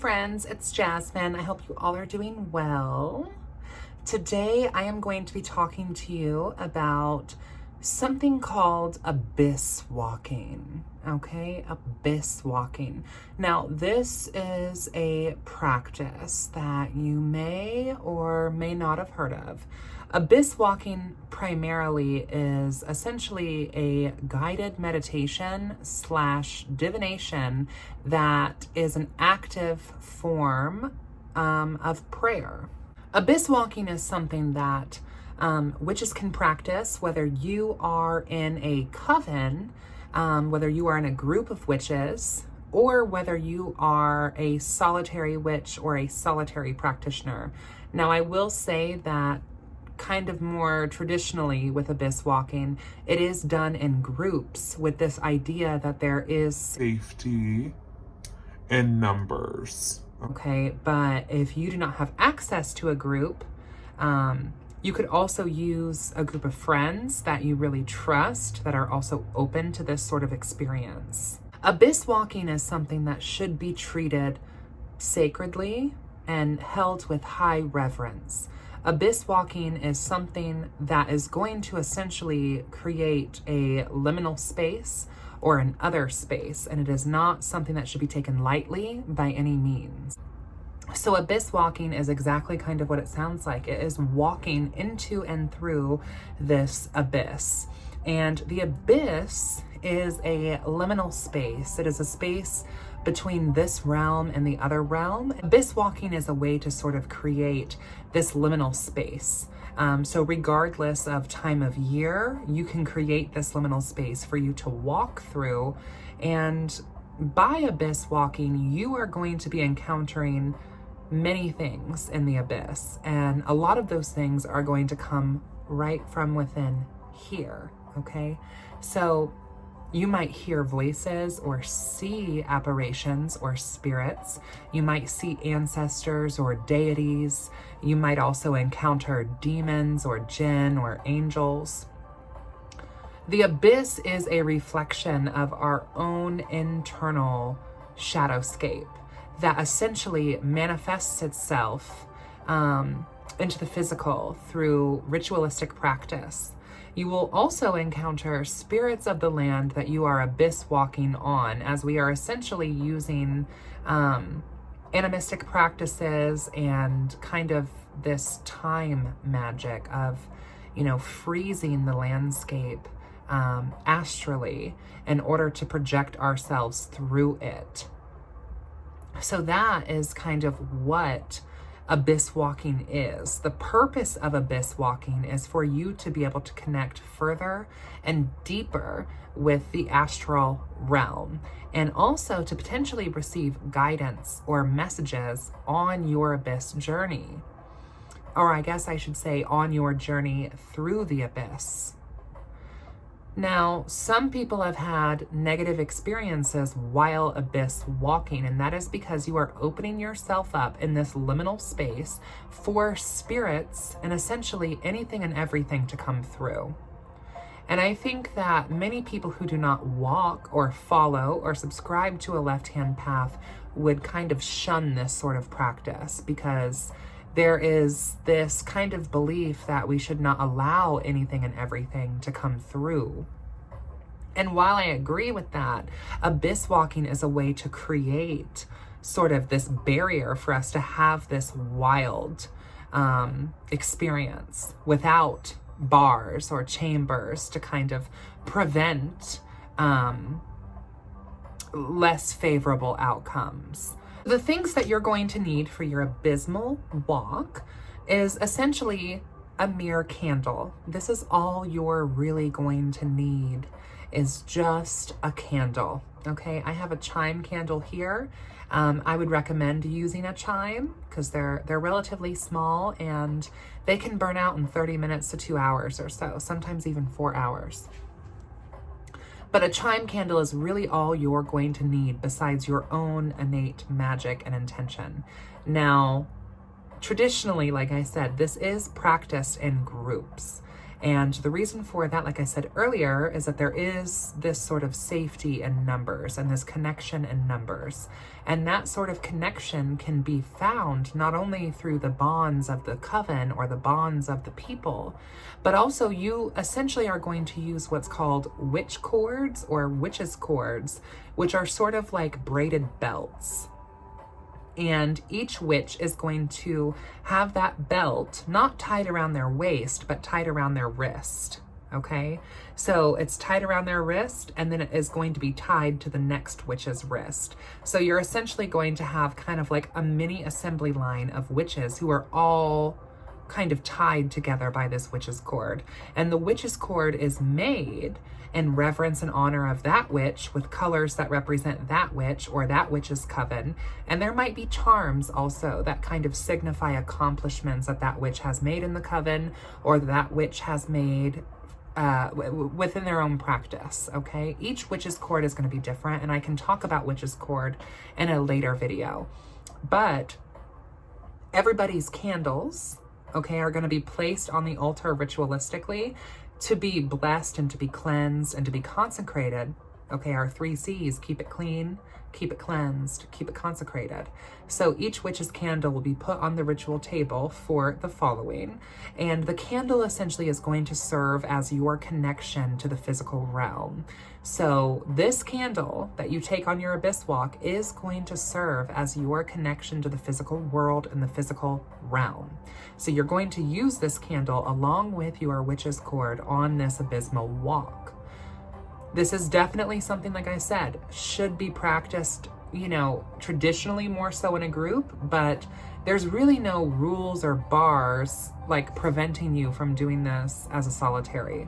Friends, it's Jasmine. I hope you all are doing well. Today I am going to be talking to you about something called abyss walking. Okay, abyss walking. Now, this is a practice that you may or may not have heard of. Abyss walking primarily is essentially a guided meditation / divination that is an active form of prayer. Abyss walking is something that witches can practice, whether you are in a coven, whether you are in a group of witches, or whether you are a solitary witch or a solitary practitioner. Now, I will say that kind of more traditionally with abyss walking, it is done in groups with this idea that there is safety in numbers. Okay, but if you do not have access to a group, you could also use a group of friends that you really trust that are also open to this sort of experience. Abyss walking is something that should be treated sacredly and held with high reverence. Abyss walking is something that is going to essentially create a liminal space or an other space, and it is not something that should be taken lightly by any means. So abyss walking is exactly kind of what it sounds like. It is walking into and through this abyss. And the abyss is a liminal space. It is a space between this realm and the other realm. Abyss walking is a way to sort of create this liminal space. So regardless of time of year, you can create this liminal space for you to walk through. And by abyss walking, you are going to be encountering many things in the abyss. And a lot of those things are going to come right from within here, okay? So you might hear voices or see apparitions or spirits. You might see ancestors or deities. You might also encounter demons or jinn or angels. The abyss is a reflection of our own internal shadowscape that essentially manifests itself into the physical through ritualistic practice. You will also encounter spirits of the land that you are abyss walking on, as we are essentially using animistic practices and kind of this time magic of, freezing the landscape astrally in order to project ourselves through it. So that is kind of what abyss walking is. The purpose of abyss walking is for you to be able to connect further and deeper with the astral realm, and also to potentially receive guidance or messages on your abyss journey. Or I guess I should say on your journey through the abyss. Now, some people have had negative experiences while abyss walking, and that is because you are opening yourself up in this liminal space for spirits and essentially anything and everything to come through. And I think that many people who do not walk or follow or subscribe to a left-hand path would kind of shun this sort of practice, because there is this kind of belief that we should not allow anything and everything to come through. And while I agree with that, abyss walking is a way to create sort of this barrier for us to have this wild experience without bars or chambers to kind of prevent less favorable outcomes. The things that you're going to need for your abysmal walk is essentially a mere candle. This is all you're really going to need, is just a candle. Okay, I have a chime candle here. I would recommend using a chime because they're relatively small and they can burn out in 30 minutes to 2 hours or so, sometimes even 4 hours. But a chime candle is really all you're going to need besides your own innate magic and intention. Now, traditionally, like I said, this is practiced in groups. And the reason for that, like I said earlier, is that there is this sort of safety in numbers and this connection in numbers. And that sort of connection can be found not only through the bonds of the coven or the bonds of the people, but also you essentially are going to use what's called witch cords or witches cords, which are sort of like braided belts. And each witch is going to have that belt not tied around their waist, but tied around their wrist. Okay, so it's tied around their wrist, and then it is going to be tied to the next witch's wrist. So you're essentially going to have kind of like a mini assembly line of witches who are all kind of tied together by this witch's cord. And the witch's cord is made in reverence and honor of that witch, with colors that represent that witch or that witch's coven. And there might be charms also that kind of signify accomplishments that that witch has made in the coven, or that witch has made within their own practice. Okay, each witch's cord is going to be different, and I can talk about witch's cord in a later video. But everybody's candles, okay, are going to be placed on the altar ritualistically to be blessed and to be cleansed and to be consecrated. Okay, our 3 C's: keep it clean, keep it cleansed, keep it consecrated. So each witch's candle will be put on the ritual table for the following. And the candle essentially is going to serve as your connection to the physical realm. So this candle that you take on your abyss walk is going to serve as your connection to the physical world and the physical realm. So you're going to use this candle along with your witch's cord on this abysmal walk. This is definitely something, like I said, should be practiced, you know, traditionally more so in a group, but there's really no rules or bars like preventing you from doing this as a solitary.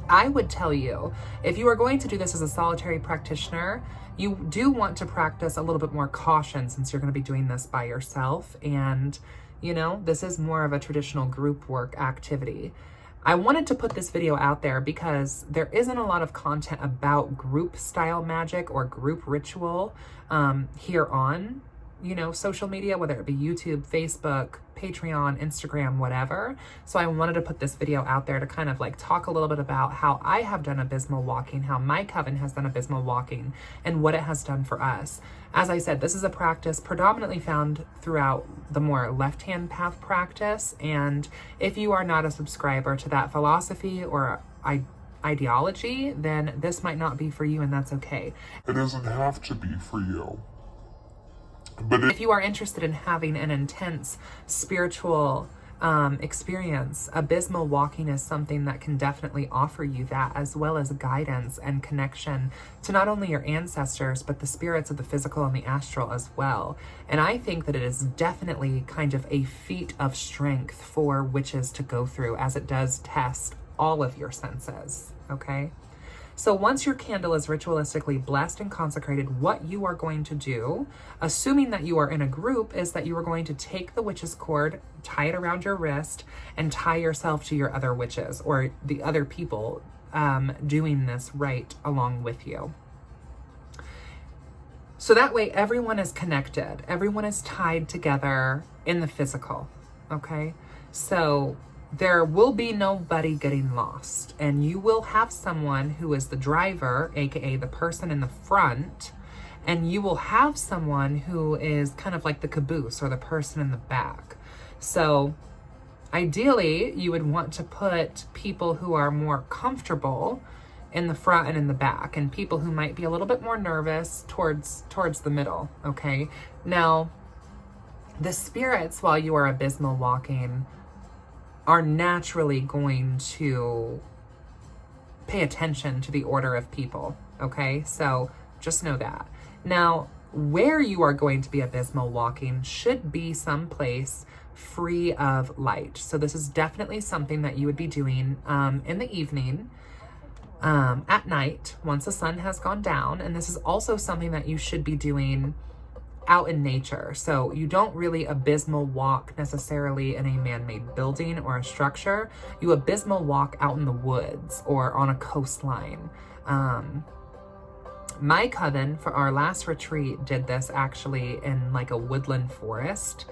I would tell you, if you are going to do this as a solitary practitioner, you do want to practice a little bit more caution, since you're going to be doing this by yourself. And, you know, this is more of a traditional group work activity. I wanted to put this video out there because there isn't a lot of content about group style magic or group ritual here on, you know, social media, whether it be YouTube, Facebook, Patreon, Instagram, whatever. So I wanted to put this video out there to kind of like talk a little bit about how I have done abysmal walking, how my coven has done abysmal walking, and what it has done for us. As I said, this is a practice predominantly found throughout the more left-hand path practice. And if you are not a subscriber to that philosophy or ideology, then this might not be for you, and that's okay. It doesn't have to be for you. But if you are interested in having an intense spiritual experience, abysmal walking is something that can definitely offer you that, as well as guidance and connection to not only your ancestors, but the spirits of the physical and the astral as well. And I think that it is definitely kind of a feat of strength for witches to go through, as it does test all of your senses, okay? So once your candle is ritualistically blessed and consecrated, what you are going to do, assuming that you are in a group, is that you are going to take the witch's cord, tie it around your wrist, and tie yourself to your other witches or the other people doing this right along with you. So that way everyone is connected. Everyone is tied together in the physical, okay? So there will be nobody getting lost, and you will have someone who is the driver, aka the person in the front, and you will have someone who is kind of like the caboose or the person in the back. So ideally you would want to put people who are more comfortable in the front and in the back, and people who might be a little bit more nervous towards the middle, okay? Now, the spirits, while you are abysmal walking, are naturally going to pay attention to the order of people, okay? So just know that. Now, where you are going to be abysmal walking should be someplace free of light. So this is definitely something that you would be doing in the evening, at night, once the sun has gone down. And this is also something that you should be doing out in nature. So you don't really abysmal walk necessarily in a man-made building or a structure. You abysmal walk out in the woods or on a coastline. My coven for our last retreat did this actually in like a woodland forest.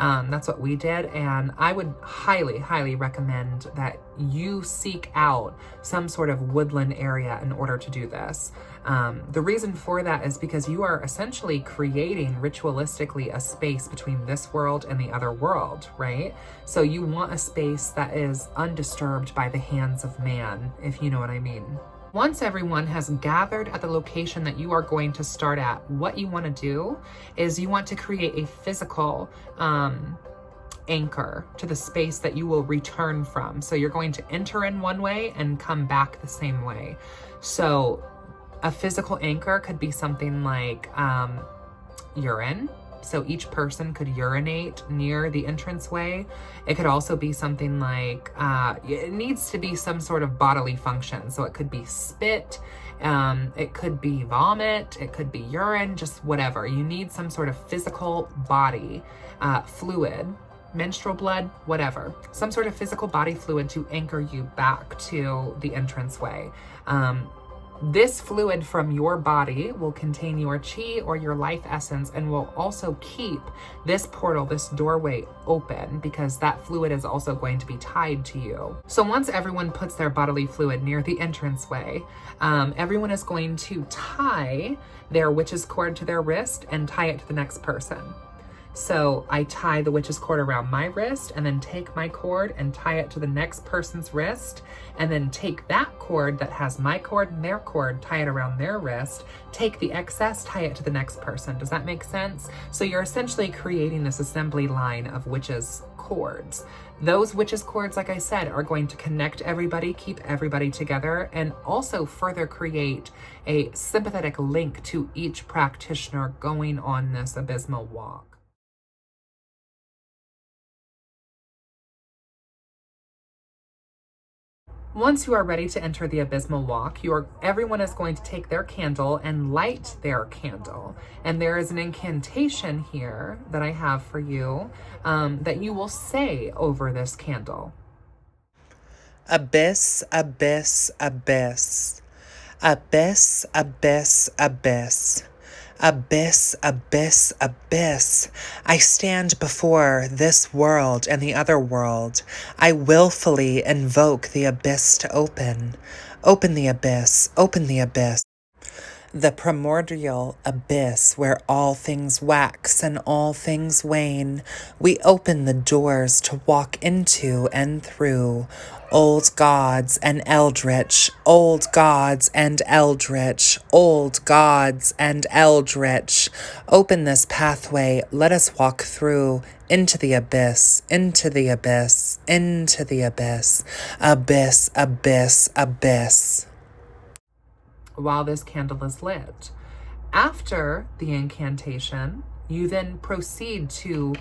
That's what we did. And I would highly, highly recommend that you seek out some sort of woodland area in order to do this. The reason for that is because you are essentially creating ritualistically a space between this world and the other world, right? So you want a space that is undisturbed by the hands of man, if you know what I mean. Once everyone has gathered at the location that you are going to start at, what you want to do is you want to create a physical anchor to the space that you will return from. So you're going to enter in one way and come back the same way. So a physical anchor could be something like urine. So each person could urinate near the entranceway. It could also be something like, it needs to be some sort of bodily function. So it could be spit, it could be vomit, it could be urine, just whatever. You need some sort of physical body fluid, menstrual blood, whatever. Some sort of physical body fluid to anchor you back to the entranceway. This fluid from your body will contain your chi or your life essence and will also keep this portal, this doorway open, because that fluid is also going to be tied to you. So once everyone puts their bodily fluid near the entranceway, everyone is going to tie their witch's cord to their wrist and tie it to the next person. So I tie the witch's cord around my wrist and then take my cord and tie it to the next person's wrist, and then take that cord that has my cord and their cord, tie it around their wrist, take the excess, tie it to the next person. Does that make sense? So you're essentially creating this assembly line of witches' cords. Those witches' cords, like I said, are going to connect everybody, keep everybody together, and also further create a sympathetic link to each practitioner going on this abysmal walk. Once you are ready to enter the abysmal walk, everyone is going to take their candle and light their candle. And there is an incantation here that I have for you that you will say over this candle. Abyss, abyss, abyss. Abyss, abyss, abyss. Abyss, abyss, abyss. I stand before this world and the other world. I willfully invoke the abyss to open. Open the abyss, open the abyss. The primordial abyss where all things wax and all things wane. We open the doors to walk into and through. Old gods and eldritch, old gods and eldritch, old gods and eldritch. Open this pathway, let us walk through, into the abyss, into the abyss, into the abyss. Abyss, abyss, abyss. While this candle is lit. After the incantation, you then proceed to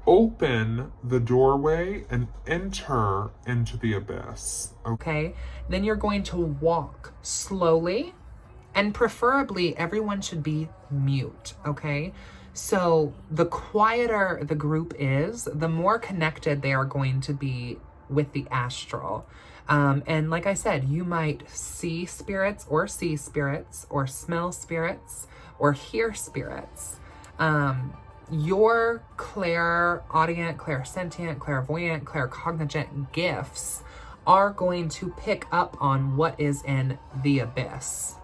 Open the doorway and enter into the abyss. okay? Then you're going to walk slowly, and preferably everyone should be mute, okay? So the quieter the group is, the more connected they are going to be with the astral. And like I said, you might see spirits or smell spirits or hear spirits. Your clairaudient, clairsentient, clairvoyant, claircognizant gifts are going to pick up on what is in the abyss.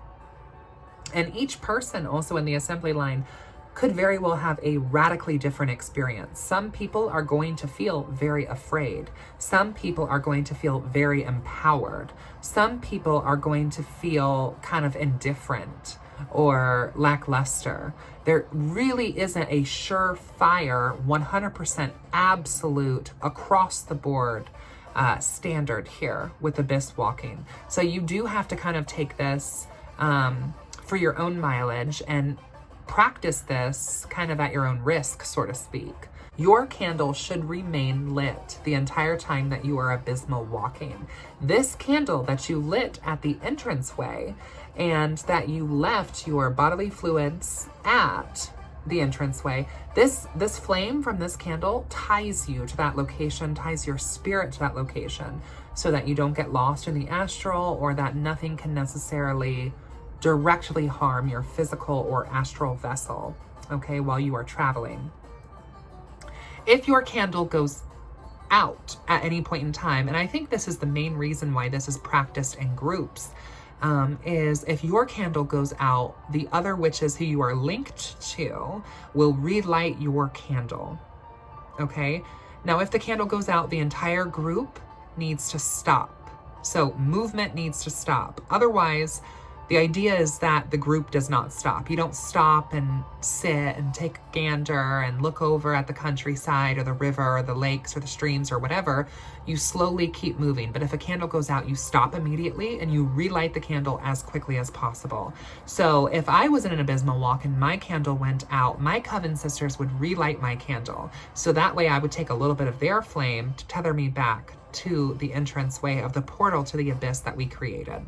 And each person also in the assembly line could very well have a radically different experience. Some people are going to feel very afraid. Some people are going to feel very empowered. Some people are going to feel kind of indifferent or lackluster. There really isn't a surefire, 100% absolute, across the board standard here with abyss walking. So you do have to kind of take this for your own mileage and practice this kind of at your own risk, so to speak. Your candle should remain lit the entire time that you are abysmal walking. This candle that you lit at the entranceway and that you left your bodily fluids at the entranceway, this flame from this candle ties you to that location, ties your spirit to that location, so that you don't get lost in the astral, or that nothing can necessarily directly harm your physical or astral vessel, okay, while you are traveling. If your candle goes out at any point in time, and I think this is the main reason why this is practiced in groups, is if your candle goes out, the other witches who you are linked to will relight your candle. Okay? Now, if the candle goes out, the entire group needs to stop. So movement needs to stop. Otherwise, the idea is that the group does not stop. You don't stop and sit and take a gander and look over at the countryside or the river or the lakes or the streams or whatever. You slowly keep moving. But if a candle goes out, you stop immediately and you relight the candle as quickly as possible. So if I was in an abysmal walk and my candle went out, my coven sisters would relight my candle. So that way I would take a little bit of their flame to tether me back to the entranceway of the portal to the abyss that we created.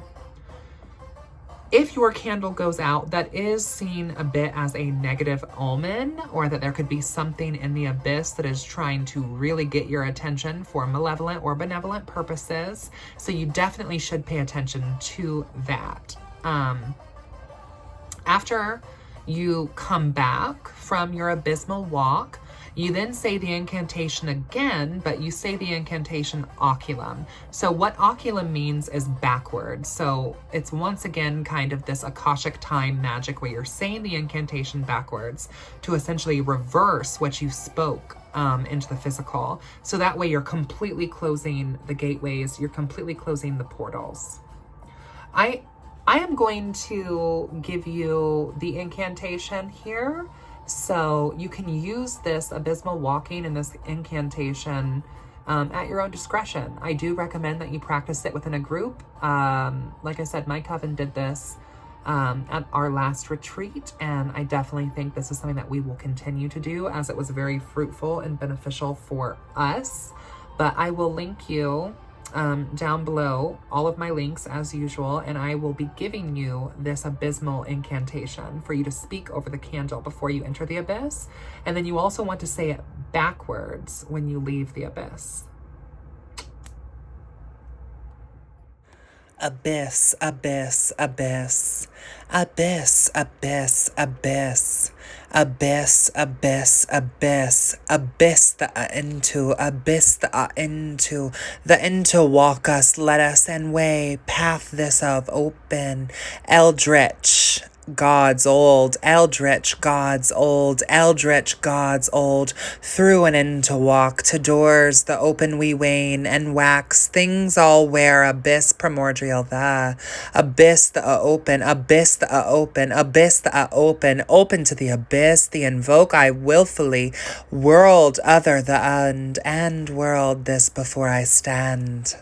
If your candle goes out, that is seen a bit as a negative omen, or that there could be something in the abyss that is trying to really get your attention for malevolent or benevolent purposes. So you definitely should pay attention to that. After you come back from your abysmal walk, you then say the incantation again, but you say the incantation oculum. So what oculum means is backwards. So it's once again kind of this Akashic time magic where you're saying the incantation backwards to essentially reverse what you spoke into the physical. So that way you're completely closing the gateways, you're completely closing the portals. I am going to give you the incantation here. So you can use this abysmal walking and this incantation at your own discretion. I do recommend that you practice it within a group. Like I said, my coven did this at our last retreat, and I definitely think this is something that we will continue to do, as it was very fruitful and beneficial for us. But I will link you down below, all of my links as usual, and I will be giving you this abysmal incantation for you to speak over the candle before you enter the abyss. And then you also want to say it backwards when you leave the abyss. Abyss, abyss, abyss. Abyss, abyss, abyss. Abyss, abyss, abyss. Abyss the into, abyss the into. The into walk us, let us and way. Path this of open. Eldritch. Gods old, eldritch, gods old, eldritch, gods old, through and into walk, to doors the open we wane, and wax things all wear, abyss primordial the, abyss the open, abyss the open, abyss the open, open to the abyss, the invoke I willfully, world other the and world this before I stand.